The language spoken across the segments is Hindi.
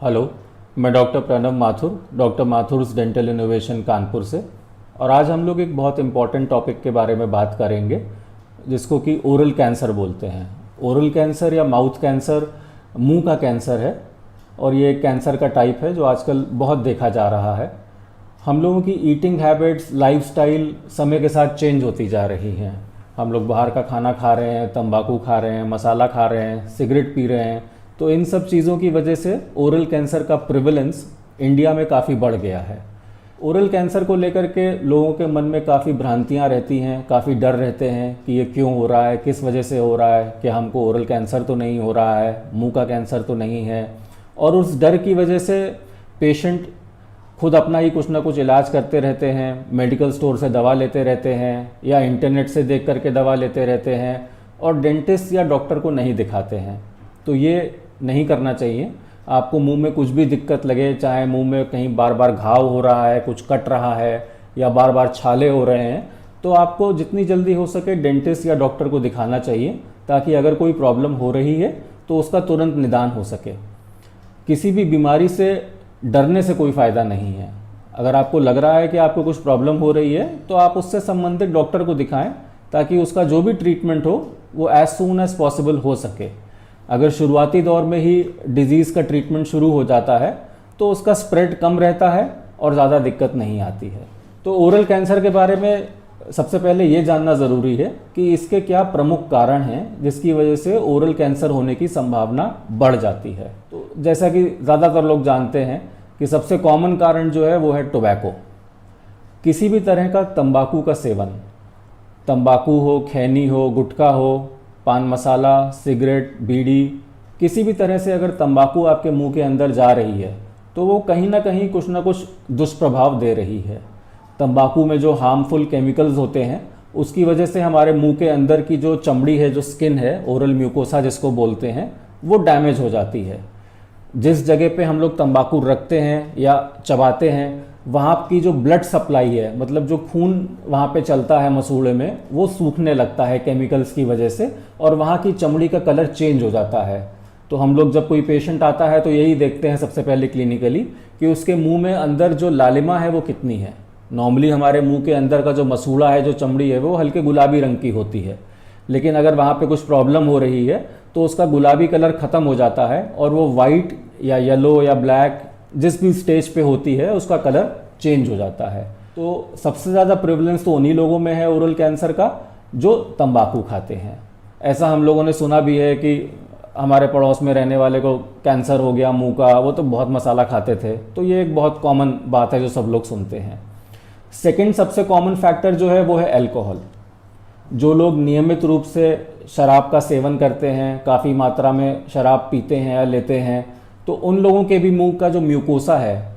हेलो, मैं doctor Pranav Mathur, doctor Mathur's dental innovation Kanpur से। और आज हम लोग एक बहुत इम्पॉर्टेंट टॉपिक के बारे में बात करेंगे जिसको कि ओरल कैंसर बोलते हैं। ओरल कैंसर या माउथ कैंसर मुंह का कैंसर है और ये एक कैंसर का टाइप है जो आजकल बहुत देखा जा रहा है। हम लोगों की ईटिंग हैबिट्स, लाइफस्टाइल समय के साथ चेंज होती जा रही हैं। हम लोग बाहर का खाना खा रहे हैं, तंबाकू खा रहे हैं, मसाला खा रहे हैं, सिगरेट पी रहे हैं। तो इन सब चीज़ों की वजह से ओरल कैंसर का प्रिवलेंस इंडिया में काफ़ी बढ़ गया है। ओरल कैंसर को लेकर के लोगों के मन में काफ़ी भ्रांतियाँ रहती हैं, काफ़ी डर रहते हैं कि ये क्यों हो रहा है, किस वजह से हो रहा है, कि हमको ओरल कैंसर तो नहीं हो रहा है, मुंह का कैंसर तो नहीं है। और उस डर की वजह से पेशेंट खुद अपना ही कुछ ना कुछ इलाज करते रहते हैं, मेडिकल स्टोर से दवा लेते रहते हैं या इंटरनेट से देख करके दवा लेते रहते हैं और डेंटिस्ट या डॉक्टर को नहीं दिखाते हैं। तो ये नहीं करना चाहिए। आपको मुंह में कुछ भी दिक्कत लगे, चाहे मुंह में कहीं बार बार घाव हो रहा है, कुछ कट रहा है या बार बार छाले हो रहे हैं, तो आपको जितनी जल्दी हो सके डेंटिस्ट या डॉक्टर को दिखाना चाहिए ताकि अगर कोई प्रॉब्लम हो रही है तो उसका तुरंत निदान हो सके। किसी भी बीमारी से डरने से कोई फ़ायदा नहीं है। अगर आपको लग रहा है कि आपको कुछ प्रॉब्लम हो रही है तो आप उससे संबंधित डॉक्टर को दिखाएं ताकि उसका जो भी ट्रीटमेंट हो वो एज सून एज पॉसिबल हो सके। अगर शुरुआती दौर में ही डिजीज़ का ट्रीटमेंट शुरू हो जाता है तो उसका स्प्रेड कम रहता है और ज़्यादा दिक्कत नहीं आती है। तो ओरल कैंसर के बारे में सबसे पहले ये जानना ज़रूरी है कि इसके क्या प्रमुख कारण हैं जिसकी वजह से ओरल कैंसर होने की संभावना बढ़ जाती है। तो जैसा कि ज़्यादातर लोग जानते हैं कि सबसे कॉमन कारण जो है वो है टोबैको। किसी भी तरह का तंबाकू का सेवन, तंबाकू हो, खैनी हो, गुटखा हो, पान मसाला, सिगरेट, बीड़ी, किसी भी तरह से अगर तंबाकू आपके मुंह के अंदर जा रही है तो वो कहीं ना कुछ दुष्प्रभाव दे रही है। तंबाकू में जो हार्मफुल केमिकल्स होते हैं उसकी वजह से हमारे मुंह के अंदर की जो चमड़ी है, जो स्किन है, ओरल म्यूकोसा जिसको बोलते हैं, वो डैमेज हो जाती है। जिस जगह पे हम लोग तंबाकू रखते हैं या चबाते हैं वहाँ की जो ब्लड सप्लाई है, मतलब जो खून वहाँ पे चलता है मसूड़े में, वो सूखने लगता है केमिकल्स की वजह से और वहाँ की चमड़ी का कलर चेंज हो जाता है। तो हम लोग जब कोई पेशेंट आता है तो यही देखते हैं सबसे पहले क्लिनिकली कि उसके मुंह में अंदर जो लालिमा है वो कितनी है। नॉर्मली हमारे मुंह के अंदर का जो मसूड़ा है, जो चमड़ी है, वो हल्के गुलाबी रंग की होती है, लेकिन अगर वहाँ पे कुछ प्रॉब्लम हो रही है तो उसका गुलाबी कलर ख़त्म हो जाता है और वो वाइट या येलो या ब्लैक जिस भी स्टेज पे होती है उसका कलर चेंज हो जाता है। तो सबसे ज़्यादा प्रेवलेंस तो उन्हीं लोगों में है ओरल कैंसर का जो तंबाकू खाते हैं। ऐसा हम लोगों ने सुना भी है कि हमारे पड़ोस में रहने वाले को कैंसर हो गया मुंह का, वो तो बहुत मसाला खाते थे। तो ये एक बहुत कॉमन बात है जो सब लोग सुनते हैं। सेकंड सबसे कॉमन फैक्टर जो है वो है अल्कोहल। जो लोग नियमित रूप से शराब का सेवन करते हैं, काफ़ी मात्रा में शराब पीते हैं या लेते हैं, तो उन लोगों के भी मुंह का जो म्यूकोसा है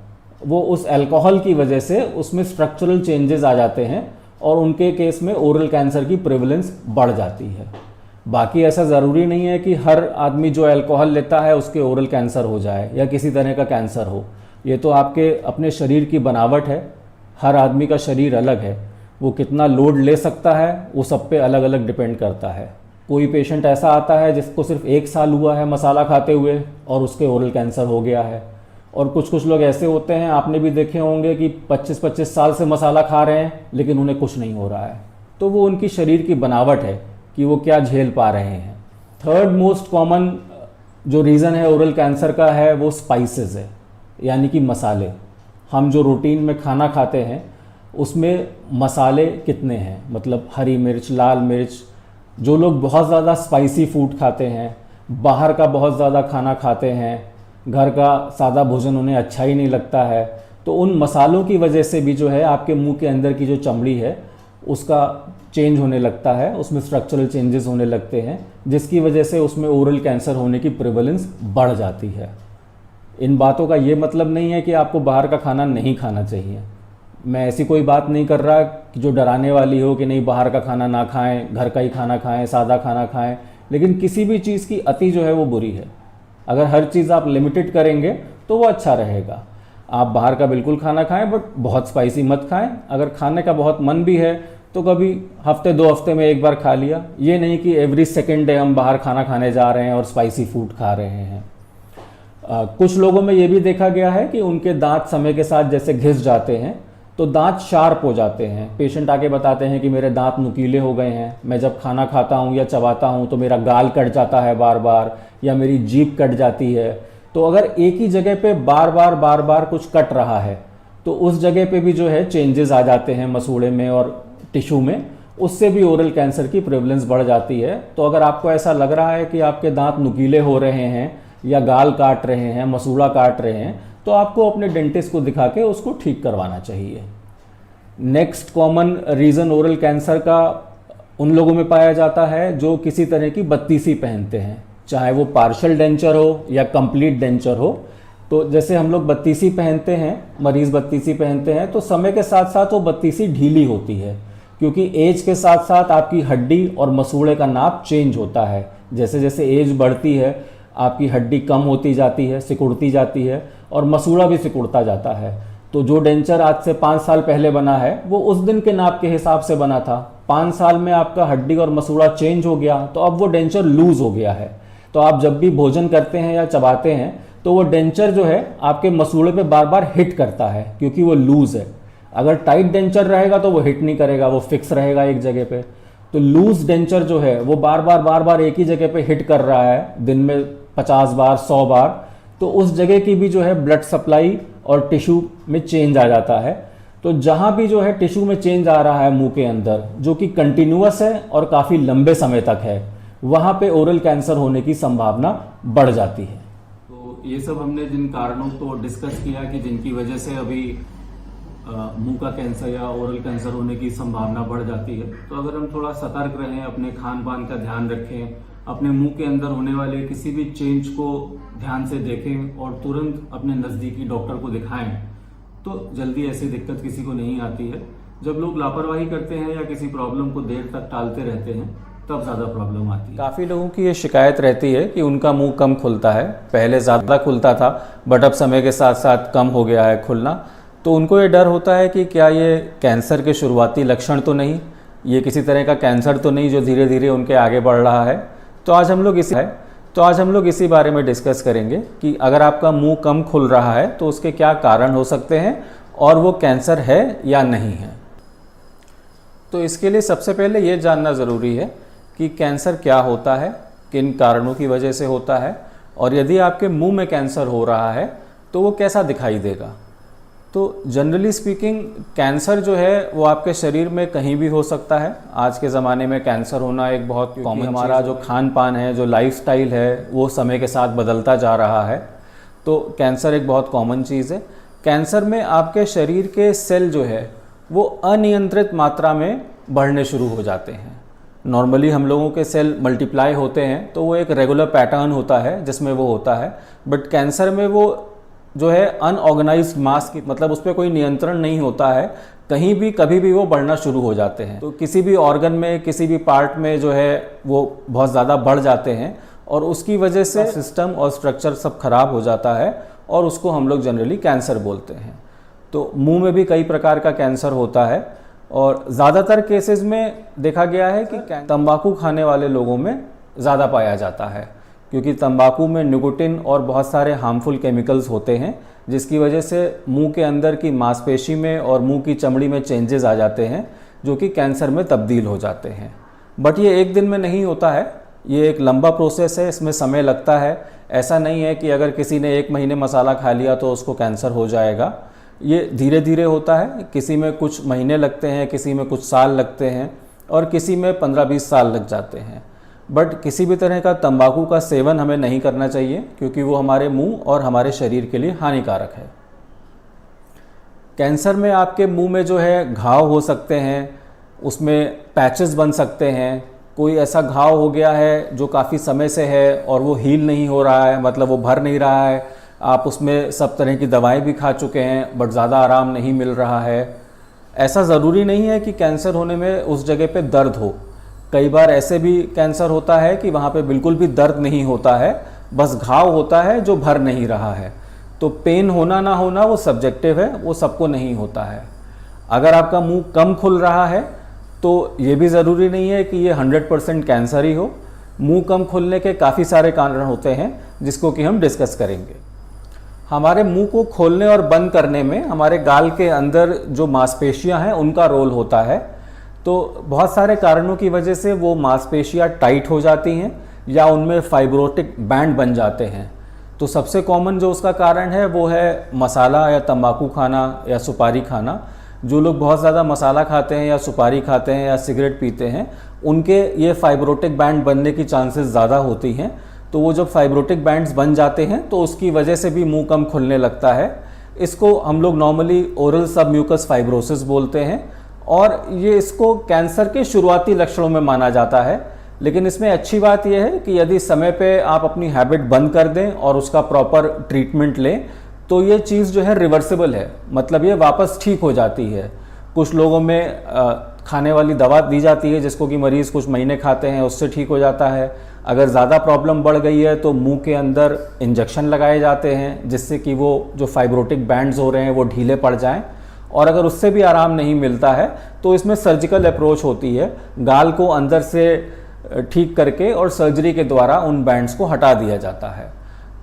वो उस अल्कोहल की वजह से उसमें स्ट्रक्चरल चेंजेस आ जाते हैं और उनके केस में ओरल कैंसर की प्रेवलेंस बढ़ जाती है। बाकी ऐसा ज़रूरी नहीं है कि हर आदमी जो अल्कोहल लेता है उसके ओरल कैंसर हो जाए या किसी तरह का कैंसर हो। ये तो आपके अपने शरीर की बनावट है। हर आदमी का शरीर अलग है, वो कितना लोड ले सकता है वो सब पे अलग अलग डिपेंड करता है। कोई पेशेंट ऐसा आता है जिसको सिर्फ 1 साल हुआ है मसाला खाते हुए और उसके ओरल कैंसर हो गया है। और कुछ लोग ऐसे होते हैं, आपने भी देखे होंगे, कि 25-25 साल से मसाला खा रहे हैं लेकिन उन्हें कुछ नहीं हो रहा है। तो वो उनकी शरीर की बनावट है कि वो क्या झेल पा रहे हैं। थर्ड मोस्ट कॉमन जो रीज़न है ओरल कैंसर का है वो स्पाइसेस है, यानी कि मसाले। हम जो रूटीन में खाना खाते हैं उसमें मसाले कितने हैं, मतलब हरी मिर्च, लाल मिर्च। जो लोग बहुत ज़्यादा स्पाइसी फूड खाते हैं, बाहर का बहुत ज़्यादा खाना खाते हैं, घर का सादा भोजन उन्हें अच्छा ही नहीं लगता है, तो उन मसालों की वजह से भी जो है आपके मुंह के अंदर की जो चमड़ी है उसका चेंज होने लगता है, उसमें स्ट्रक्चरल चेंजेस होने लगते हैं, जिसकी वजह से उसमें ओरल कैंसर होने की प्रेवलेंस बढ़ जाती है। इन बातों का ये मतलब नहीं है कि आपको बाहर का खाना नहीं खाना चाहिए। मैं ऐसी कोई बात नहीं कर रहा कि जो डराने वाली हो कि नहीं बाहर का खाना ना खाएं, घर का ही खाना खाएं, सादा खाना खाएं, लेकिन किसी भी चीज़ की अति जो है वो बुरी है। अगर हर चीज़ आप लिमिटेड करेंगे तो वो अच्छा रहेगा। आप बाहर का बिल्कुल खाना खाएं बट बहुत स्पाइसी मत खाएं। अगर खाने का बहुत मन भी है तो कभी हफ्ते 2 हफ्ते में एक बार खा लिया। ये नहीं कि एवरी सेकेंड डे हम बाहर खाना खाने जा रहे हैं और स्पाइसी फूड खा रहे हैं। कुछ लोगों में ये भी देखा गया है कि उनके दांत समय के साथ जैसे घिस जाते हैं तो दांत शार्प हो जाते हैं। पेशेंट आके बताते हैं कि मेरे दांत नुकीले हो गए हैं, मैं जब खाना खाता हूँ या चबाता हूँ तो मेरा गाल कट जाता है बार बार, या मेरी जीभ कट जाती है। तो अगर एक ही जगह पे बार बार कुछ कट रहा है तो उस जगह पे भी जो है चेंजेस आ जाते हैं मसूड़े में और टिश्यू में, उससे भी ओरल कैंसर की प्रेवलेंस बढ़ जाती है। तो अगर आपको ऐसा लग रहा है कि आपके दांत नुकीले हो रहे हैं या गाल काट रहे हैं, मसूड़ा काट रहे हैं, तो आपको अपने डेंटिस्ट को दिखा के उसको ठीक करवाना चाहिए। Next common reason oral cancer का उन लोगों में पाया जाता है जो किसी तरह की बत्तीसी पहनते हैं, चाहे वो पार्शियल डेंचर हो या कंप्लीट डेंचर हो। तो जैसे हम लोग बत्तीसी पहनते हैं, मरीज़ बत्तीसी पहनते हैं, तो समय के साथ साथ वो बत्तीसी ढीली होती है, क्योंकि एज के साथ साथ आपकी हड्डी और मसूड़े का नाप चेंज होता है। जैसे जैसे एज बढ़ती है आपकी हड्डी कम होती जाती है, सिकुड़ती जाती है, और मसूड़ा भी सिकुड़ता जाता है। तो जो डेंचर आज से 5 साल पहले बना है वो उस दिन के नाप के हिसाब से बना था। 5 साल में आपका हड्डी और मसूड़ा चेंज हो गया तो अब वो डेंचर लूज हो गया है। तो आप जब भी भोजन करते हैं या चबाते हैं तो वो डेंचर जो है आपके मसूड़े पे बार बार हिट करता है, क्योंकि वो लूज है। अगर टाइट डेंचर रहेगा तो वो हिट नहीं करेगा, वो फिक्स रहेगा एक जगह पे। तो लूज डेंचर जो है वो बार बार एक ही जगह पे हिट कर रहा है, दिन में 50 बार 100 बार, तो उस जगह की भी जो है ब्लड सप्लाई और टिश्यू में चेंज आ जाता है। तो जहाँ भी जो है टिश्यू में चेंज आ रहा है मुंह के अंदर, जो कि कंटिन्यूअस है और काफ़ी लंबे समय तक है, वहाँ पे ओरल कैंसर होने की संभावना बढ़ जाती है। तो ये सब हमने जिन कारणों को डिस्कस किया कि जिनकी वजह से अभी मुंह का कैंसर या ओरल कैंसर होने की संभावना बढ़ जाती है, तो अगर हम थोड़ा सतर्क रहें, अपने खान पान का ध्यान रखें, अपने मुंह के अंदर होने वाले किसी भी चेंज को ध्यान से देखें और तुरंत अपने नज़दीकी डॉक्टर को दिखाएं, तो जल्दी ऐसी दिक्कत किसी को नहीं आती है। जब लोग लापरवाही करते हैं या किसी प्रॉब्लम को देर तक टालते रहते हैं तब ज़्यादा प्रॉब्लम आती है। काफ़ी लोगों की ये शिकायत रहती है कि उनका मुंह कम खुलता है, पहले ज़्यादा खुलता था बट अब समय के साथ साथ कम हो गया है खुलना। तो उनको ये डर होता है कि क्या ये कैंसर के शुरुआती लक्षण तो नहीं, ये किसी तरह का कैंसर तो नहीं जो धीरे धीरे उनके आगे बढ़ रहा है। तो आज हम लोग इसी बारे में डिस्कस करेंगे कि अगर आपका मुंह कम खुल रहा है तो उसके क्या कारण हो सकते हैं और वो कैंसर है या नहीं है। तो इसके लिए सबसे पहले ये जानना ज़रूरी है कि कैंसर क्या होता है, किन कारणों की वजह से होता है, और यदि आपके मुंह में कैंसर हो रहा है तो वो कैसा दिखाई देगा। तो जनरली स्पीकिंग कैंसर जो है वो आपके शरीर में कहीं भी हो सकता है। आज के ज़माने में कैंसर होना एक बहुत कॉमन, हमारा जो खान पान है, जो लाइफस्टाइल है, वो समय के साथ बदलता जा रहा है। तो कैंसर एक बहुत कॉमन चीज़ है। कैंसर में आपके शरीर के सेल जो है वो अनियंत्रित मात्रा में बढ़ने शुरू हो जाते हैं। नॉर्मली हम लोगों के सेल मल्टीप्लाई होते हैं तो वो एक रेगुलर पैटर्न होता है जिसमें वो होता है, बट कैंसर में वो जो है अनऑर्गेनाइज्ड मास की, मतलब उस पर कोई नियंत्रण नहीं होता है, कहीं भी कभी भी वो बढ़ना शुरू हो जाते हैं। तो किसी भी ऑर्गन में, किसी भी पार्ट में जो है वो बहुत ज़्यादा बढ़ जाते हैं और उसकी वजह से सिस्टम और स्ट्रक्चर सब खराब हो जाता है और उसको हम लोग जनरली कैंसर बोलते हैं। तो मुंह में भी कई प्रकार का कैंसर होता है और ज़्यादातर केसेस में देखा गया है कि तंबाकू खाने वाले लोगों में ज़्यादा पाया जाता है, क्योंकि तंबाकू में निकोटिन और बहुत सारे हार्मफुल केमिकल्स होते हैं जिसकी वजह से मुंह के अंदर की मांसपेशी में और मुंह की चमड़ी में चेंजेस आ जाते हैं जो कि कैंसर में तब्दील हो जाते हैं। बट ये एक दिन में नहीं होता है, ये एक लंबा प्रोसेस है, इसमें समय लगता है। ऐसा नहीं है कि अगर किसी ने 1 महीने मसाला खा लिया तो उसको कैंसर हो जाएगा। ये धीरे धीरे होता है, किसी में कुछ महीने लगते हैं, किसी में कुछ साल लगते हैं और किसी में 15-20 साल लग जाते हैं। बट किसी भी तरह का तंबाकू का सेवन हमें नहीं करना चाहिए क्योंकि वो हमारे मुंह और हमारे शरीर के लिए हानिकारक है। कैंसर में आपके मुंह में जो है घाव हो सकते हैं, उसमें पैचेस बन सकते हैं। कोई ऐसा घाव हो गया है जो काफ़ी समय से है और वो हील नहीं हो रहा है, मतलब वो भर नहीं रहा है, आप उसमें सब तरह की दवाएं भी खा चुके हैं बट ज़्यादा आराम नहीं मिल रहा है। ऐसा ज़रूरी नहीं है कि कैंसर होने में उस जगह पे दर्द हो। कई बार ऐसे भी कैंसर होता है कि वहाँ पे बिल्कुल भी दर्द नहीं होता है, बस घाव होता है जो भर नहीं रहा है। तो पेन होना ना होना वो सब्जेक्टिव है, वो सबको नहीं होता है। अगर आपका मुंह कम खुल रहा है तो ये भी ज़रूरी नहीं है कि ये 100% कैंसर ही हो। मुंह कम खुलने के काफ़ी सारे कारण होते हैं जिसको कि हम डिस्कस करेंगे। हमारे मुंह को खोलने और बंद करने में हमारे गाल के अंदर जो मांसपेशियां हैं उनका रोल होता है। तो बहुत सारे कारणों की वजह से वो मांसपेशियां टाइट हो जाती हैं या उनमें फाइब्रोटिक बैंड बन जाते हैं। तो सबसे कॉमन जो उसका कारण है वो है मसाला या तंबाकू खाना या सुपारी खाना। जो लोग बहुत ज़्यादा मसाला खाते हैं या सुपारी खाते हैं या सिगरेट पीते हैं, उनके ये फाइब्रोटिक बैंड बनने की चांसेस ज़्यादा होती हैं। तो वो जब फाइब्रोटिक बैंड्स बन जाते हैं तो उसकी वजह से भी मुंह कम खुलने लगता है। इसको हम लोग नॉर्मली ओरल सबम्यूकस फाइब्रोसिस बोलते हैं और ये इसको कैंसर के शुरुआती लक्षणों में माना जाता है। लेकिन इसमें अच्छी बात यह है कि यदि समय पे आप अपनी हैबिट बंद कर दें और उसका प्रॉपर ट्रीटमेंट लें तो ये चीज़ जो है रिवर्सिबल है, मतलब ये वापस ठीक हो जाती है। कुछ लोगों में खाने वाली दवा दी जाती है जिसको कि मरीज़ कुछ महीने खाते हैं, उससे ठीक हो जाता है। अगर ज़्यादा प्रॉब्लम बढ़ गई है तो मुंह के अंदर इंजेक्शन लगाए जाते हैं जिससे कि वो जो फाइब्रोटिक बैंड्स हो रहे हैं वो ढीले पड़ जाएं। और अगर उससे भी आराम नहीं मिलता है तो इसमें सर्जिकल अप्रोच होती है, गाल को अंदर से ठीक करके और सर्जरी के द्वारा उन बैंड्स को हटा दिया जाता है।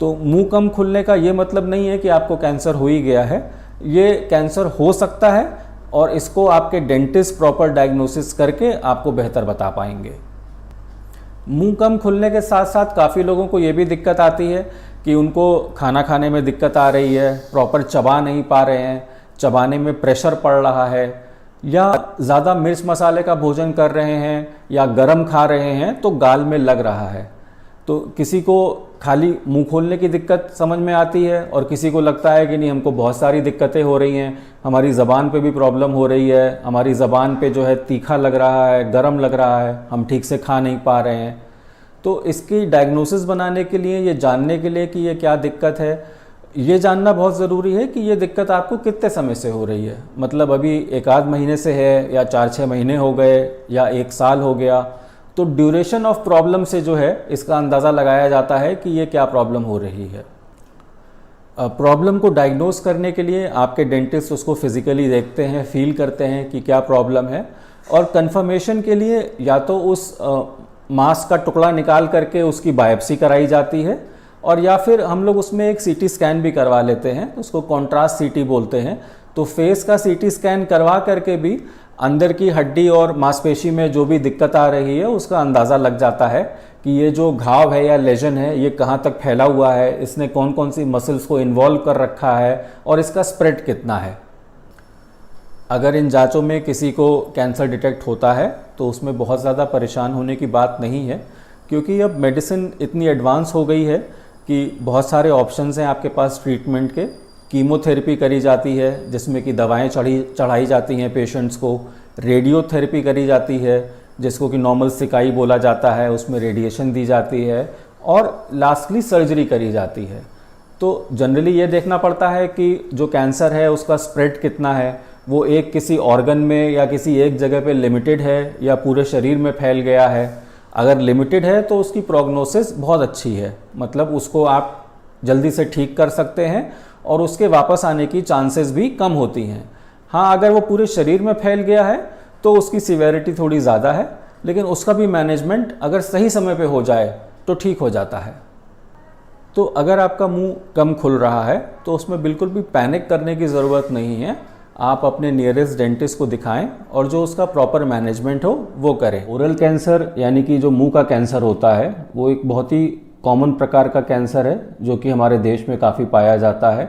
तो मुंह कम खुलने का ये मतलब नहीं है कि आपको कैंसर हो ही गया है। ये कैंसर हो सकता है और इसको आपके डेंटिस्ट प्रॉपर डायग्नोसिस करके आपको बेहतर बता पाएंगे। मुंह कम खुलने के साथ साथ काफ़ी लोगों को ये भी दिक्कत आती है कि उनको खाना खाने में दिक्कत आ रही है, प्रॉपर चबा नहीं पा रहे हैं, चबाने में प्रेशर पड़ रहा है, या ज़्यादा मिर्च मसाले का भोजन कर रहे हैं या गरम खा रहे हैं तो गाल में लग रहा है। तो किसी को खाली मुंह खोलने की दिक्कत समझ में आती है और किसी को लगता है कि नहीं, हमको बहुत सारी दिक्कतें हो रही हैं, हमारी ज़बान पे भी प्रॉब्लम हो रही है, हमारी ज़बान पे जो है तीखा लग रहा है, गरम लग रहा है, हम ठीक से खा नहीं पा रहे हैं। तो इसकी डायग्नोसिस बनाने के लिए, ये जानने के लिए कि ये क्या दिक्कत है, ये जानना बहुत ज़रूरी है कि ये दिक्कत आपको कितने समय से हो रही है। मतलब अभी एक आध महीने से है या 4-6 महीने हो गए या 1 साल हो गया। तो ड्यूरेशन ऑफ प्रॉब्लम से जो है इसका अंदाज़ा लगाया जाता है कि ये क्या प्रॉब्लम हो रही है। प्रॉब्लम को डायग्नोस करने के लिए आपके डेंटिस्ट उसको फिज़िकली देखते हैं, फील करते हैं कि क्या प्रॉब्लम है, और कंफर्मेशन के लिए या तो उस मांस का टुकड़ा निकाल करके उसकी बायोप्सी कराई जाती है, और या फिर हम लोग उसमें एक सीटी स्कैन भी करवा लेते हैं, उसको कॉन्ट्रास्ट सीटी बोलते हैं। तो फेस का सीटी स्कैन करवा करके भी अंदर की हड्डी और मांसपेशी में जो भी दिक्कत आ रही है उसका अंदाज़ा लग जाता है कि ये जो घाव है या लेजन है ये कहाँ तक फैला हुआ है, इसने कौन कौन सी मसल्स को इन्वॉल्व कर रखा है और इसका स्प्रेड कितना है। अगर इन जांचों में किसी को कैंसर डिटेक्ट होता है तो उसमें बहुत ज़्यादा परेशान होने की बात नहीं है, क्योंकि अब मेडिसिन इतनी एडवांस हो गई है कि बहुत सारे ऑप्शंस हैं आपके पास ट्रीटमेंट के। कीमोथेरेपी करी जाती है जिसमें कि दवाएं चढ़ाई जाती हैं पेशेंट्स को, रेडियोथेरेपी करी जाती है जिसको कि नॉर्मल सिकाई बोला जाता है, उसमें रेडिएशन दी जाती है, और लास्टली सर्जरी करी जाती है। तो जनरली ये देखना पड़ता है कि जो कैंसर है उसका स्प्रेड कितना है, वो एक किसी ऑर्गन में या किसी एक जगह पे लिमिटेड है या पूरे शरीर में फैल गया है। अगर लिमिटेड है तो उसकी प्रोग्नोसिस बहुत अच्छी है, मतलब उसको आप जल्दी से ठीक कर सकते हैं और उसके वापस आने की चांसेस भी कम होती हैं। हाँ, अगर वो पूरे शरीर में फैल गया है तो उसकी सिवेरिटी थोड़ी ज़्यादा है, लेकिन उसका भी मैनेजमेंट अगर सही समय पे हो जाए तो ठीक हो जाता है। तो अगर आपका मुंह कम खुल रहा है तो उसमें बिल्कुल भी पैनिक करने की ज़रूरत नहीं है। आप अपने नियरेस्ट डेंटिस्ट को दिखाएं और जो उसका प्रॉपर मैनेजमेंट हो वो करें। ओरल कैंसर यानी कि जो मुंह का कैंसर होता है वो एक बहुत ही कॉमन प्रकार का कैंसर है जो कि हमारे देश में काफ़ी पाया जाता है।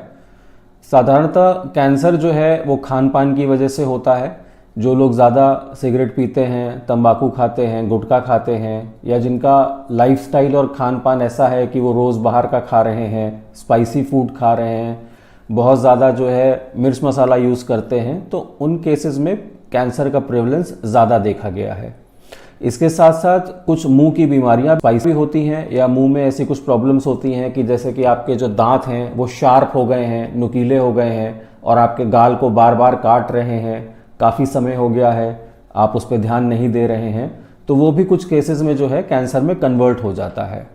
साधारणतः कैंसर जो है वो खान पान की वजह से होता है। जो लोग ज़्यादा सिगरेट पीते हैं, तंबाकू खाते हैं, गुटखा खाते हैं, या जिनका लाइफस्टाइल और खान पान ऐसा है कि वो रोज़ बाहर का खा रहे हैं, स्पाइसी फूड खा रहे हैं, बहुत ज़्यादा जो है मिर्च मसाला यूज़ करते हैं, तो उन केसेस में कैंसर का प्रेवलेंस ज़्यादा देखा गया है। इसके साथ साथ कुछ मुंह की बीमारियां स्पाइसी होती हैं या मुंह में ऐसी कुछ प्रॉब्लम्स होती हैं कि जैसे कि आपके जो दांत हैं वो शार्प हो गए हैं, नुकीले हो गए हैं और आपके गाल को बार बार काट रहे हैं, काफ़ी समय हो गया है, आप उस पर ध्यान नहीं दे रहे हैं, तो वो भी कुछ केसेस में जो है कैंसर में कन्वर्ट हो जाता है।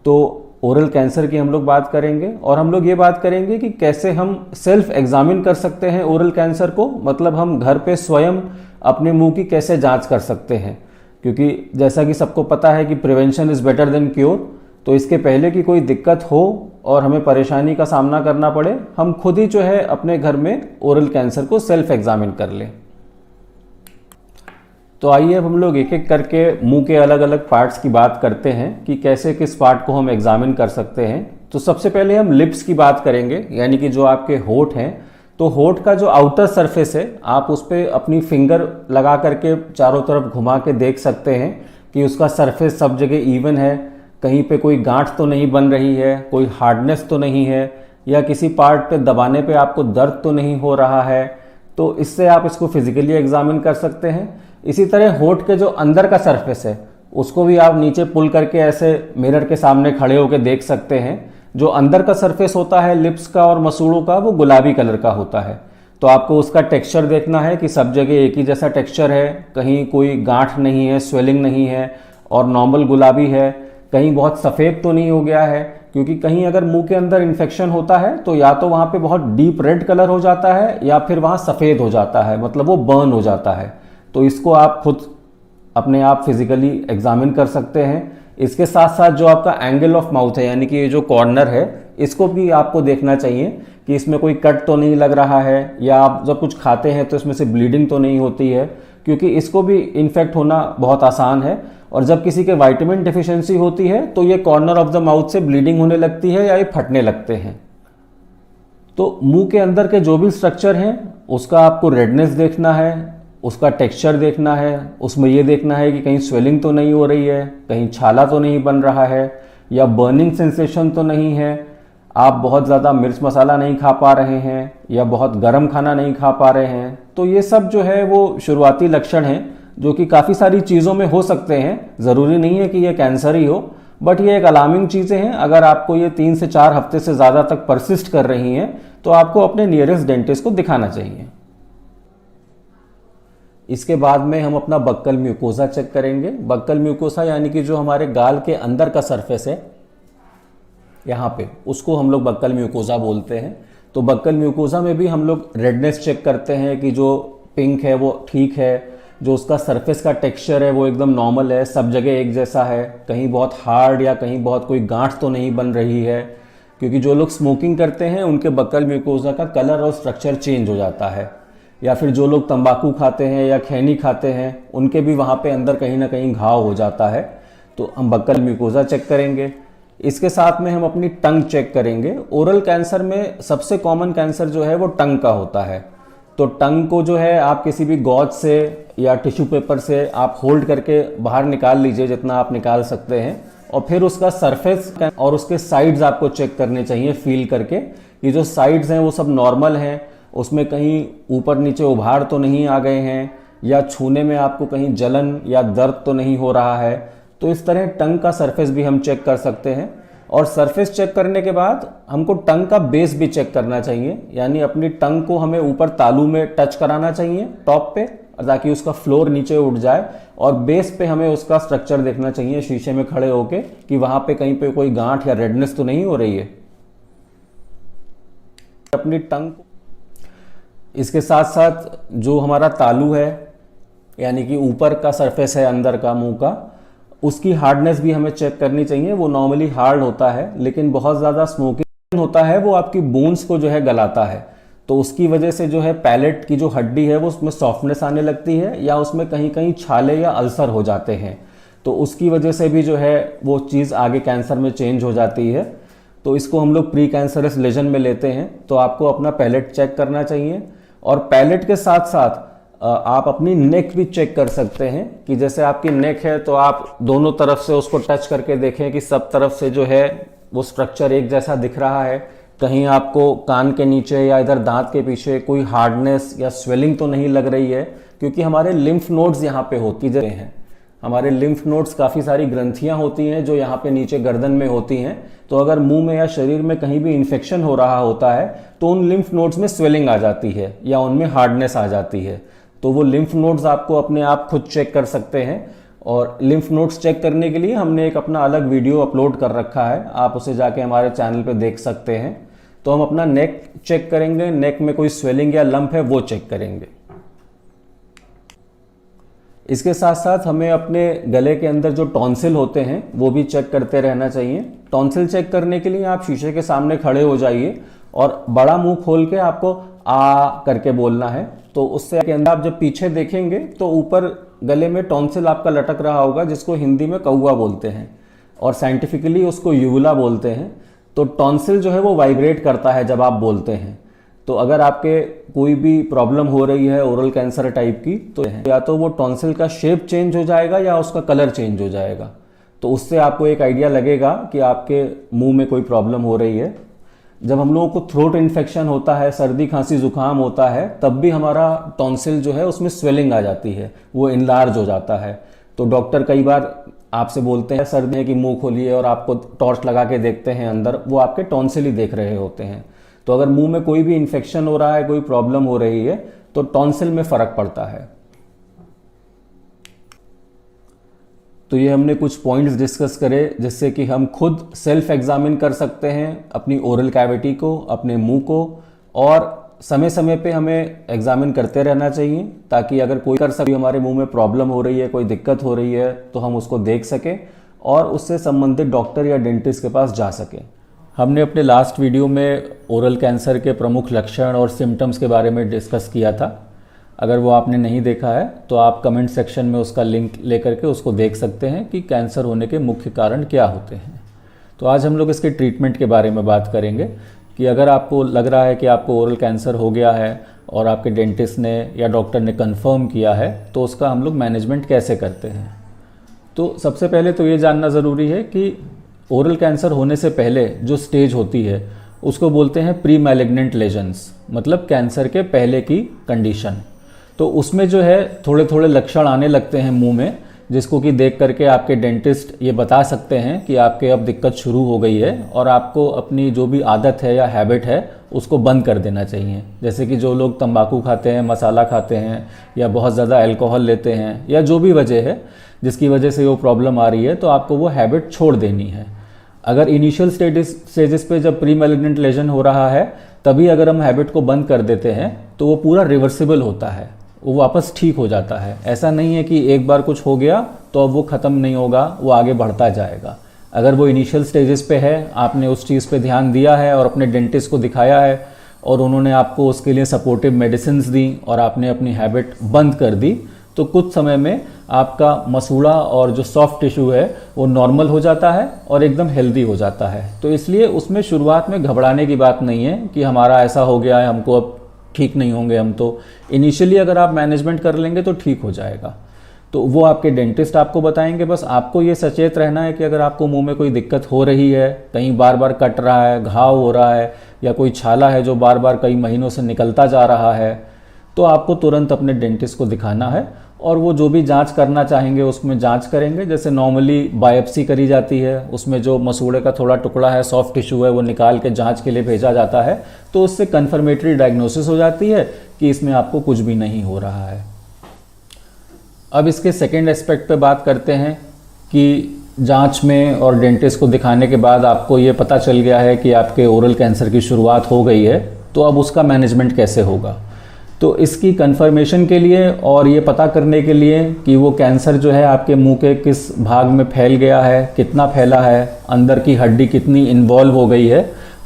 तो ओरल कैंसर की हम लोग बात करेंगे और हम लोग ये बात करेंगे कि कैसे हम सेल्फ एग्जामिन कर सकते हैं ओरल कैंसर को, मतलब हम घर पे स्वयं अपने मुंह की कैसे जांच कर सकते हैं। क्योंकि जैसा कि सबको पता है कि prevention is better than cure, तो इसके पहले कि कोई दिक्कत हो और हमें परेशानी का सामना करना पड़े, हम खुद ही जो है अपने घर में ओरल कैंसर को सेल्फ एग्जामिन कर लें। तो आइए अब हम लोग एक एक करके मुंह के अलग अलग पार्ट्स की बात करते हैं कि कैसे किस पार्ट को हम एग्जामिन कर सकते हैं। तो सबसे पहले हम लिप्स की बात करेंगे, यानी कि जो आपके होंठ हैं। तो होंठ का जो आउटर सरफेस है, आप उस पर अपनी फिंगर लगा करके चारों तरफ घुमा के देख सकते हैं कि उसका सरफेस सब जगह इवन है, कहीं पे कोई गांठ तो नहीं बन रही है, कोई हार्डनेस तो नहीं है, या किसी पार्ट पे दबाने पे आपको दर्द तो नहीं हो रहा है। तो इससे आप इसको फिजिकली एग्जामिन कर सकते हैं। इसी तरह होंठ के जो अंदर का सरफेस है उसको भी आप नीचे पुल करके ऐसे मिरर के सामने खड़े होकर देख सकते हैं। जो अंदर का सरफेस होता है लिप्स का और मसूड़ों का, वो गुलाबी कलर का होता है। तो आपको उसका टेक्सचर देखना है कि सब जगह एक ही जैसा टेक्सचर है, कहीं कोई गांठ नहीं है, स्वेलिंग नहीं है और नॉर्मल गुलाबी है, कहीं बहुत सफ़ेद तो नहीं हो गया है। क्योंकि कहीं अगर मुंह के अंदर इन्फेक्शन होता है तो या तो वहाँ पे बहुत डीप रेड कलर हो जाता है या फिर वहाँ सफ़ेद हो जाता है, मतलब वो बर्न हो जाता है। तो इसको आप खुद अपने आप फिजिकली एग्जामिन कर सकते हैं। इसके साथ साथ जो आपका एंगल ऑफ माउथ है, यानी कि ये जो कॉर्नर है, इसको भी आपको देखना चाहिए कि इसमें कोई कट तो नहीं लग रहा है, या आप जब कुछ खाते हैं तो इसमें से ब्लीडिंग तो नहीं होती है, क्योंकि इसको भी इन्फेक्ट होना बहुत आसान है। और जब किसी के विटामिन डिफिशियंसी होती है तो ये कॉर्नर ऑफ द माउथ से ब्लीडिंग होने लगती है या ये फटने लगते हैं। तो मुंह के अंदर के जो भी स्ट्रक्चर हैं उसका आपको रेडनेस देखना है, उसका टेक्सचर देखना है, उसमें ये देखना है कि कहीं स्वेलिंग तो नहीं हो रही है, कहीं छाला तो नहीं बन रहा है, या बर्निंग सेंसेशन तो नहीं है, आप बहुत ज़्यादा मिर्च मसाला नहीं खा पा रहे हैं, या बहुत गर्म खाना नहीं खा पा रहे हैं। तो ये सब जो है वो शुरुआती लक्षण हैं जो कि काफ़ी सारी चीज़ों में हो सकते हैं। ज़रूरी नहीं है कि ये कैंसर ही हो, बट ये एक अलार्मिंग चीज़ें हैं। अगर आपको ये 3 से 4 हफ्ते से ज़्यादा तक परसिस्ट कर रही हैं तो आपको अपने नियरेस्ट डेंटिस्ट को दिखाना चाहिए। इसके बाद में हम अपना बक्कल म्यूकोसा चेक करेंगे। बक्कल म्यूकोसा यानी कि जो हमारे गाल के अंदर का सरफेस है यहाँ पे, उसको हम लोग बक्कल म्यूकोसा बोलते हैं। तो बक्कल म्यूकोसा में भी हम लोग रेडनेस चेक करते हैं कि जो पिंक है वो ठीक है, जो उसका सरफेस का टेक्सचर है वो एकदम नॉर्मल है, सब जगह एक जैसा है, कहीं बहुत हार्ड या कहीं बहुत कोई गांठ तो नहीं बन रही है। क्योंकि जो लोग स्मोकिंग करते हैं उनके बक्कल म्यूकोसा का कलर और स्ट्रक्चर चेंज हो जाता है, या फिर जो लोग तंबाकू खाते हैं या खैनी खाते हैं उनके भी वहाँ पे अंदर कहीं ना कहीं घाव हो जाता है। तो हम बक्कल म्यूकोसा चेक करेंगे। इसके साथ में हम अपनी टंग चेक करेंगे। ओरल कैंसर में सबसे कॉमन कैंसर जो है वो टंग का होता है। तो टंग को जो है आप किसी भी गॉज से या टिश्यू पेपर से आप होल्ड करके बाहर निकाल लीजिए जितना आप निकाल सकते हैं, और फिर उसका सरफेस और उसके साइड्स आपको चेक करने चाहिए फील करके कि जो साइड्स हैं वो सब नॉर्मल हैं, उसमें कहीं ऊपर नीचे उभार तो नहीं आ गए हैं, या छूने में आपको कहीं जलन या दर्द तो नहीं हो रहा है। तो इस तरह टंग का सरफेस भी हम चेक कर सकते हैं। और सरफेस चेक करने के बाद हमको टंग का बेस भी चेक करना चाहिए, यानी अपनी टंग को हमें ऊपर तालू में टच कराना चाहिए टॉप पे, ताकि उसका फ्लोर नीचे उठ जाए, और बेस पे हमें उसका स्ट्रक्चर देखना चाहिए शीशे में खड़े होके कि वहां पे कहीं पे कोई गांठ या रेडनेस तो नहीं हो रही है अपनी टंग को। इसके साथ साथ जो हमारा तालू है, यानी कि ऊपर का सरफेस है अंदर का मुंह का, उसकी हार्डनेस भी हमें चेक करनी चाहिए। वो नॉर्मली हार्ड होता है, लेकिन बहुत ज़्यादा स्मोकिंग होता है वो आपकी बोन्स को जो है गलाता है। तो उसकी वजह से जो है पैलेट की जो हड्डी है वो उसमें सॉफ्टनेस आने लगती है, या उसमें कहीं कहीं छाले या अल्सर हो जाते हैं। तो उसकी वजह से भी जो है वो चीज़ आगे कैंसर में चेंज हो जाती है। तो इसको हम लोग प्री कैंसरस लेजन में लेते हैं। तो आपको अपना पैलेट चेक करना चाहिए, और पैलेट के साथ साथ आप अपनी नेक भी चेक कर सकते हैं कि जैसे आपकी नेक है तो आप दोनों तरफ से उसको टच करके देखें कि सब तरफ से जो है वो स्ट्रक्चर एक जैसा दिख रहा है, कहीं आपको कान के नीचे या इधर दांत के पीछे कोई हार्डनेस या स्वेलिंग तो नहीं लग रही है। क्योंकि हमारे लिम्फ नोड्स यहाँ पे होती हैं, हमारे लिम्फ नोड्स काफ़ी सारी ग्रंथियाँ होती हैं जो यहाँ पे नीचे गर्दन में होती हैं। तो अगर मुंह में या शरीर में कहीं भी इन्फेक्शन हो रहा होता है तो उन लिम्फ नोड्स में स्वेलिंग आ जाती है या उनमें हार्डनेस आ जाती है। तो वो लिम्फ नोड्स आपको अपने आप खुद चेक कर सकते हैं। और लिम्फ नोड्स चेक करने के लिए हमने एक अपना अलग वीडियो अपलोड कर रखा है, आप उसे जाके हमारे चैनल पे देख सकते हैं। तो हम अपना नेक चेक करेंगे, नेक में कोई स्वेलिंग या लंप है वो चेक करेंगे। इसके साथ साथ हमें अपने गले के अंदर जो टॉन्सिल होते हैं वो भी चेक करते रहना चाहिए। टॉन्सिल चेक करने के लिए आप शीशे के सामने खड़े हो जाइए और बड़ा मुंह खोल के आपको आ करके बोलना है। तो उससे के अंदर आप जब पीछे देखेंगे तो ऊपर गले में टॉन्सिल आपका लटक रहा होगा, जिसको हिंदी में कौवा बोलते हैं और साइंटिफिकली उसको यूवुला बोलते हैं। तो टॉन्सिल जो है वो वाइब्रेट करता है जब आप बोलते हैं। तो अगर आपके कोई भी प्रॉब्लम हो रही है ओरल कैंसर टाइप की, तो या तो वो टॉन्सिल का शेप चेंज हो जाएगा या उसका कलर चेंज हो जाएगा। तो उससे आपको एक आइडिया लगेगा कि आपके मुंह में कोई प्रॉब्लम हो रही है। जब हम लोगों को थ्रोट इन्फेक्शन होता है, सर्दी खांसी जुकाम होता है, तब भी हमारा टॉन्सिल जो है उसमें स्वेलिंग आ जाती है, वो इनलार्ज हो जाता है। तो डॉक्टर कई बार आपसे बोलते हैं सर्दी की मुंह खोलिए और आपको टॉर्च लगा के देखते हैं अंदर, वो आपके टॉन्सिल ही देख रहे होते हैं। तो अगर मुंह में कोई भी इन्फेक्शन हो रहा है, कोई प्रॉब्लम हो रही है, तो टॉन्सिल में फर्क पड़ता है। तो ये हमने कुछ पॉइंट्स डिस्कस करे जिससे कि हम खुद सेल्फ एग्जामिन कर सकते हैं अपनी ओरल कैविटी को, अपने मुंह को, और समय समय पे हमें एग्जामिन करते रहना चाहिए ताकि अगर कोई कर सके हमारे मुंह में प्रॉब्लम हो रही है, कोई दिक्कत हो रही है, तो हम उसको देख सकें और उससे संबंधित डॉक्टर या डेंटिस्ट के पास जा सकें। हमने अपने लास्ट वीडियो में ओरल कैंसर के प्रमुख लक्षण और सिम्टम्स के बारे में डिस्कस किया था। अगर वो आपने नहीं देखा है तो आप कमेंट सेक्शन में उसका लिंक लेकर के उसको देख सकते हैं कि कैंसर होने के मुख्य कारण क्या होते हैं। तो आज हम लोग इसके ट्रीटमेंट के बारे में बात करेंगे कि अगर आपको लग रहा है कि आपको ओरल कैंसर हो गया है और आपके डेंटिस्ट ने या डॉक्टर ने कंफर्म किया है, तो उसका हम लोग मैनेजमेंट कैसे करते हैं। तो सबसे पहले तो ये जानना ज़रूरी है कि ओरल कैंसर होने से पहले जो स्टेज होती है उसको बोलते हैं प्री मैलिग्नेंट लेजन्स, मतलब कैंसर के पहले की कंडीशन। तो उसमें जो है थोड़े थोड़े लक्षण आने लगते हैं मुंह में, जिसको कि देख करके आपके डेंटिस्ट ये बता सकते हैं कि आपके अब दिक्कत शुरू हो गई है और आपको अपनी जो भी आदत है या हैबिट है उसको बंद कर देना चाहिए। जैसे कि जो लोग तंबाकू खाते हैं, मसाला खाते हैं या बहुत ज़्यादा अल्कोहल लेते हैं या जो भी वजह है जिसकी वजह से वो प्रॉब्लम आ रही है, तो आपको वो हैबिट छोड़ देनी है। अगर इनिशियल स्टेजेस पे जब प्री मैलिग्नेंट लेजन हो रहा है तभी अगर हम हैबिट को बंद कर देते हैं तो वो पूरा रिवर्सिबल होता है, वो वापस ठीक हो जाता है। ऐसा नहीं है कि एक बार कुछ हो गया तो अब वो ख़त्म नहीं होगा, वो आगे बढ़ता जाएगा। अगर वो इनिशियल स्टेजेस पे है, आपने उस चीज़ पे ध्यान दिया है और अपने डेंटिस्ट को दिखाया है और उन्होंने आपको उसके लिए सपोर्टिव मेडिसिन्स दी और आपने अपनी हैबिट बंद कर दी, तो कुछ समय में आपका मसूड़ा और जो सॉफ्ट टिश्यू है वो नॉर्मल हो जाता है और एकदम हेल्दी हो जाता है। तो इसलिए उसमें शुरुआत में घबराने की बात नहीं है कि हमारा ऐसा हो गया है, हमको अब ठीक नहीं होंगे हम। तो इनिशियली अगर आप मैनेजमेंट कर लेंगे तो ठीक हो जाएगा। तो वो आपके डेंटिस्ट आपको बताएंगे। बस आपको ये सचेत रहना है कि अगर आपको मुंह में कोई दिक्कत हो रही है, कहीं बार बार कट रहा है, घाव हो रहा है या कोई छाला है जो बार बार कई महीनों से निकलता जा रहा है, तो आपको तुरंत अपने डेंटिस्ट को दिखाना है और वो जो भी जांच करना चाहेंगे उसमें जांच करेंगे। जैसे नॉर्मली बायोप्सी करी जाती है, उसमें जो मसूड़े का थोड़ा टुकड़ा है, सॉफ्ट टिश्यू है, वो निकाल के जांच के लिए भेजा जाता है। तो उससे कन्फर्मेटरी डायग्नोसिस हो जाती है कि इसमें आपको कुछ भी नहीं हो रहा है। अब इसके सेकेंड एस्पेक्ट पे बात करते हैं कि जांच में और डेंटिस्ट को दिखाने के बाद आपको ये पता चल गया है कि आपके ओरल कैंसर की शुरुआत हो गई है, तो अब उसका मैनेजमेंट कैसे होगा। तो इसकी कंफर्मेशन के लिए और ये पता करने के लिए कि वो कैंसर जो है आपके मुंह के किस भाग में फैल गया है, कितना फैला है, अंदर की हड्डी कितनी इन्वॉल्व हो गई है,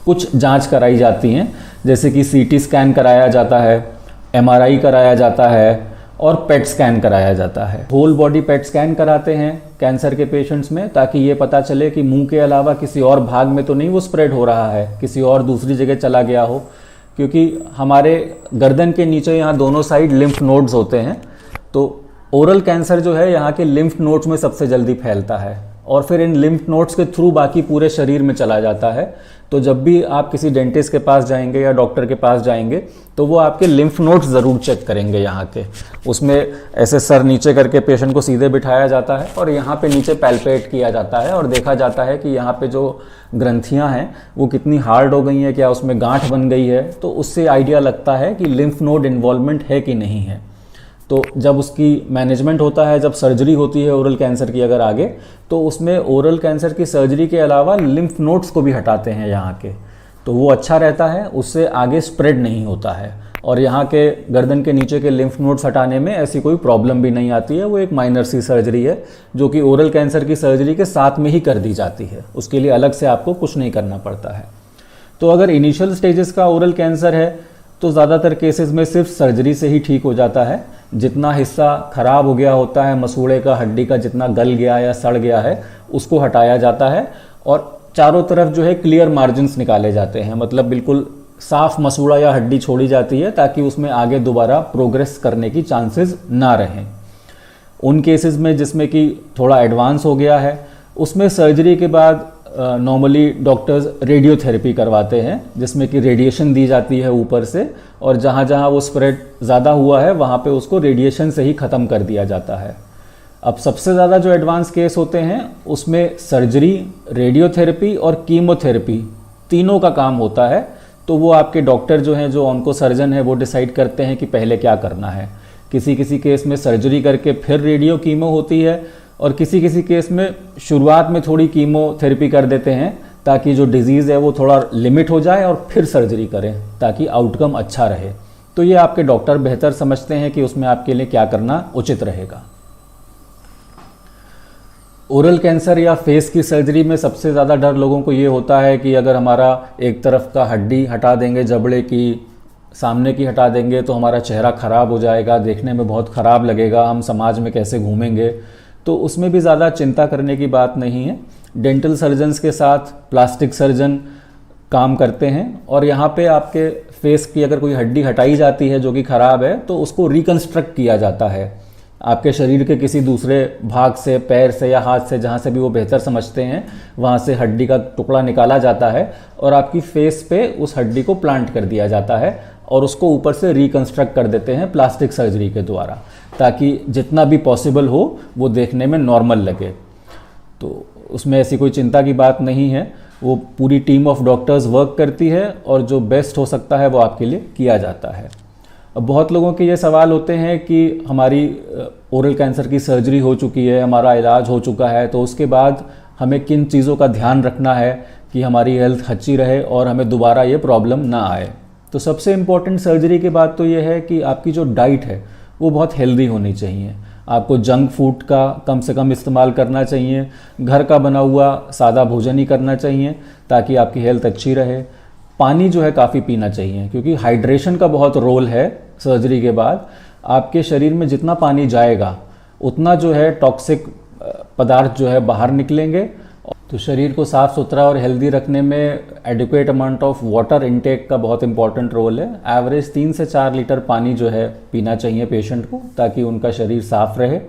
कुछ जांच कराई जाती हैं। जैसे कि सीटी स्कैन कराया जाता है, एमआरआई कराया जाता है और पेट स्कैन कराया जाता है। होल बॉडी पेट स्कैन कराते हैं कैंसर के पेशेंट्स में, ताकि ये पता चले कि मुंह के अलावा किसी और भाग में तो नहीं वो स्प्रेड हो रहा है, किसी और दूसरी जगह चला गया हो। क्योंकि हमारे गर्दन के नीचे यहाँ दोनों साइड लिम्फ नोड्स होते हैं, तो ओरल कैंसर जो है यहाँ के लिम्फ नोड्स में सबसे जल्दी फैलता है और फिर इन लिम्फ नोड्स के थ्रू बाकी पूरे शरीर में चला जाता है। तो जब भी आप किसी डेंटिस्ट के पास जाएंगे या डॉक्टर के पास जाएंगे तो वो आपके लिम्फ नोड्स ज़रूर चेक करेंगे यहाँ के। उसमें ऐसे सर नीचे करके पेशेंट को सीधे बिठाया जाता है और यहाँ पे नीचे पैल्पेट किया जाता है और देखा जाता है कि यहाँ पे जो ग्रंथियाँ हैं वो कितनी हार्ड हो गई हैं, क्या उसमें गांठ बन गई है। तो उससे आइडिया लगता है कि लिम्फ नोड इन्वॉल्वमेंट है कि नहीं है। तो जब उसकी मैनेजमेंट होता है, जब सर्जरी होती है ओरल कैंसर की अगर आगे, तो उसमें ओरल कैंसर की सर्जरी के अलावा लिम्फ नोड्स को भी हटाते हैं यहाँ के, तो वो अच्छा रहता है, उससे आगे स्प्रेड नहीं होता है। और यहाँ के गर्दन के नीचे के लिम्फ नोड्स हटाने में ऐसी कोई प्रॉब्लम भी नहीं आती है। वो एक माइनर सी सर्जरी है जो कि ओरल कैंसर की सर्जरी के साथ में ही कर दी जाती है, उसके लिए अलग से आपको कुछ नहीं करना पड़ता है। तो अगर इनिशियल स्टेजेस का ओरल कैंसर है तो ज़्यादातर केसेस में सिर्फ सर्जरी से ही ठीक हो जाता है। जितना हिस्सा खराब हो गया होता है मसूड़े का, हड्डी का जितना गल गया या सड़ गया है उसको हटाया जाता है और चारों तरफ जो है क्लियर मार्जिन्स निकाले जाते हैं, मतलब बिल्कुल साफ मसूड़ा या हड्डी छोड़ी जाती है ताकि उसमें आगे दोबारा प्रोग्रेस करने की चांसेस ना रहें। उन केसेस में जिसमें कि थोड़ा एडवांस हो गया है उसमें सर्जरी के बाद नॉर्मली डॉक्टर्स रेडियोथेरेपी करवाते हैं जिसमें कि रेडिएशन दी जाती है ऊपर से, और जहाँ जहाँ वो स्प्रेड ज़्यादा हुआ है वहाँ पे उसको रेडिएशन से ही ख़त्म कर दिया जाता है। अब सबसे ज़्यादा जो एडवांस केस होते हैं उसमें सर्जरी, रेडियोथेरेपी और कीमोथेरेपी तीनों का काम होता है। तो वो आपके डॉक्टर जो हैं, जो ऑन्को सर्जन है, वो डिसाइड करते हैं कि पहले क्या करना है। किसी किसी केस में सर्जरी करके फिर रेडियो कीमो होती है और किसी किसी केस में शुरुआत में थोड़ी कीमोथेरेपी कर देते हैं ताकि जो डिजीज़ है वो थोड़ा लिमिट हो जाए और फिर सर्जरी करें ताकि आउटकम अच्छा रहे। तो ये आपके डॉक्टर बेहतर समझते हैं कि उसमें आपके लिए क्या करना उचित रहेगा। ओरल कैंसर या फेस की सर्जरी में सबसे ज़्यादा डर लोगों को ये होता है कि अगर हमारा एक तरफ का हड्डी हटा देंगे, जबड़े की सामने की हटा देंगे तो हमारा चेहरा ख़राब हो जाएगा, देखने में बहुत ख़राब लगेगा, हम समाज में कैसे घूमेंगे। तो उसमें भी ज़्यादा चिंता करने की बात नहीं है। डेंटल सर्जन्स के साथ प्लास्टिक सर्जन काम करते हैं और यहाँ पे आपके फेस की अगर कोई हड्डी हटाई जाती है जो कि ख़राब है तो उसको रिकन्स्ट्रक्ट किया जाता है। आपके शरीर के किसी दूसरे भाग से, पैर से या हाथ से, जहाँ से भी वो बेहतर समझते हैं, वहाँ से हड्डी का टुकड़ा निकाला जाता है और आपकी फेस पे उस हड्डी को प्लांट कर दिया जाता है और उसको ऊपर से रिकन्स्ट्रक्ट कर देते हैं प्लास्टिक सर्जरी के द्वारा, ताकि जितना भी पॉसिबल हो वो देखने में नॉर्मल लगे। तो उसमें ऐसी कोई चिंता की बात नहीं है। वो पूरी टीम ऑफ डॉक्टर्स वर्क करती है और जो बेस्ट हो सकता है वो आपके लिए किया जाता है। अब बहुत लोगों के ये सवाल होते हैं कि हमारी ओरल कैंसर की सर्जरी हो चुकी है, हमारा इलाज हो चुका है, तो उसके बाद हमें किन चीज़ों का ध्यान रखना है कि हमारी हेल्थ अच्छी रहे और हमें दोबारा ये प्रॉब्लम ना आए। तो सबसे इम्पॉर्टेंट सर्जरी के बाद तो ये है कि आपकी जो डाइट है वो बहुत हेल्दी होनी चाहिए। आपको जंक फूड का कम से कम इस्तेमाल करना चाहिए, घर का बना हुआ सादा भोजन ही करना चाहिए ताकि आपकी हेल्थ अच्छी रहे। पानी जो है काफ़ी पीना चाहिए क्योंकि हाइड्रेशन का बहुत रोल है सर्जरी के बाद। आपके शरीर में जितना पानी जाएगा उतना जो है टॉक्सिक पदार्थ जो है बाहर निकलेंगे। तो शरीर को साफ़ सुथरा और हेल्दी रखने में adequate amount of water intake का बहुत इंपॉर्टेंट रोल है। एवरेज 3 से 4 लीटर पानी जो है पीना चाहिए पेशेंट को ताकि उनका शरीर साफ़ रहे।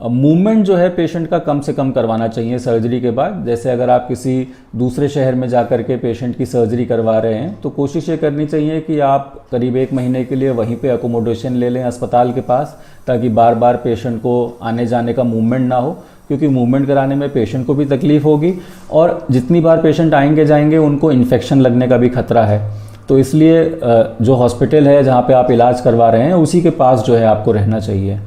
मूवमेंट जो है पेशेंट का कम से कम करवाना चाहिए सर्जरी के बाद। जैसे अगर आप किसी दूसरे शहर में जा कर के पेशेंट की सर्जरी करवा रहे हैं तो कोशिश ये करनी चाहिए कि आप करीब 1 महीने के लिए वहीं पे अकोमोडेशन ले लें अस्पताल के पास, ताकि बार बार पेशेंट को आने जाने का मूवमेंट ना हो, क्योंकि मूवमेंट कराने में पेशेंट को भी तकलीफ होगी और जितनी बार पेशेंट आएंगे जाएंगे उनको इन्फेक्शन लगने का भी खतरा है। तो इसलिए जो हॉस्पिटल है जहाँ पे आप इलाज करवा रहे हैं उसी के पास जो है आपको रहना चाहिए।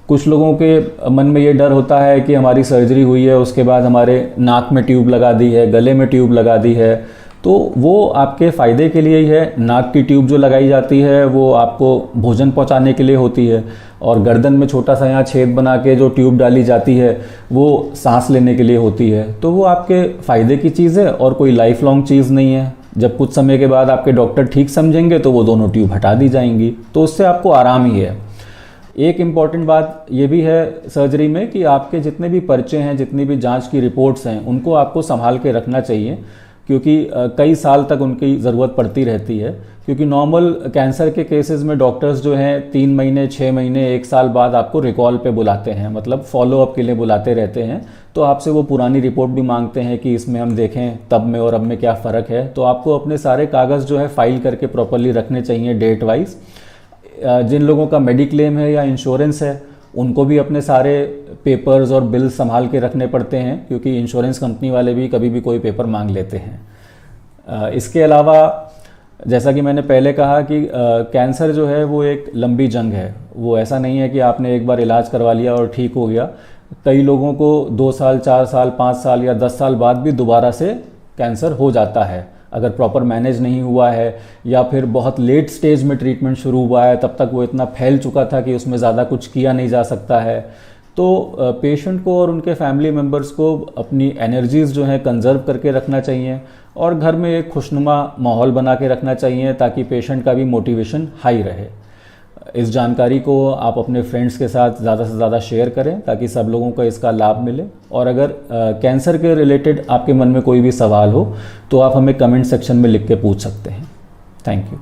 कुछ लोगों के मन में ये डर होता है कि हमारी सर्जरी हुई है उसके बाद हमारे नाक में ट्यूब लगा दी है, गले में ट्यूब लगा दी है, तो वो आपके फ़ायदे के लिए ही है। नाक की ट्यूब जो लगाई जाती है वो आपको भोजन पहुंचाने के लिए होती है और गर्दन में छोटा सा यहाँ छेद बना के जो ट्यूब डाली जाती है वो सांस लेने के लिए होती है। तो वो आपके फ़ायदे की चीज़ है और कोई लाइफ लॉन्ग चीज़ नहीं है। जब कुछ समय के बाद आपके डॉक्टर ठीक समझेंगे तो वो दोनों ट्यूब हटा दी जाएंगी, तो उससे आपको आराम ही है। एक इम्पॉर्टेंट बात ये भी है सर्जरी में कि आपके जितने भी पर्चे हैं, जितनी भी जांच की रिपोर्ट्स हैं, उनको आपको संभाल के रखना चाहिए क्योंकि कई साल तक उनकी ज़रूरत पड़ती रहती है। क्योंकि नॉर्मल कैंसर के केसेस में डॉक्टर्स जो हैं 3 महीने, 6 महीने, 1 साल बाद आपको रिकॉल पे बुलाते हैं, मतलब फॉलोअप के लिए बुलाते रहते हैं। तो आपसे वो पुरानी रिपोर्ट भी मांगते हैं कि इसमें हम देखें तब में और अब में क्या फ़र्क है। तो आपको अपने सारे कागज़ जो है फाइल करके प्रॉपरली रखने चाहिए डेट वाइज। जिन लोगों का मेडिक्लेम है या इंश्योरेंस है उनको भी अपने सारे पेपर्स और बिल संभाल के रखने पड़ते हैं क्योंकि इंश्योरेंस कंपनी वाले भी कभी भी कोई पेपर मांग लेते हैं। इसके अलावा जैसा कि मैंने पहले कहा कि कैंसर जो है वो एक लंबी जंग है। वो ऐसा नहीं है कि आपने एक बार इलाज करवा लिया और ठीक हो गया। कई लोगों को 2 साल, 4 साल, 5 साल या 10 साल बाद भी दोबारा से कैंसर हो जाता है अगर प्रॉपर मैनेज नहीं हुआ है या फिर बहुत लेट स्टेज में ट्रीटमेंट शुरू हुआ है, तब तक वो इतना फैल चुका था कि उसमें ज़्यादा कुछ किया नहीं जा सकता है, तो पेशेंट को और उनके फैमिली मेम्बर्स को अपनी एनर्जीज़ जो हैं कंजर्व करके रखना चाहिए और घर में एक खुशनुमा माहौल बना के रखना चाहिए ताकि पेशेंट का भी मोटिवेशन हाई रहे। इस जानकारी को आप अपने फ्रेंड्स के साथ ज़्यादा से ज़्यादा शेयर करें ताकि सब लोगों को इसका लाभ मिले। और अगर कैंसर के रिलेटेड आपके मन में कोई भी सवाल हो तो आप हमें कमेंट सेक्शन में लिख के पूछ सकते हैं। Thank you.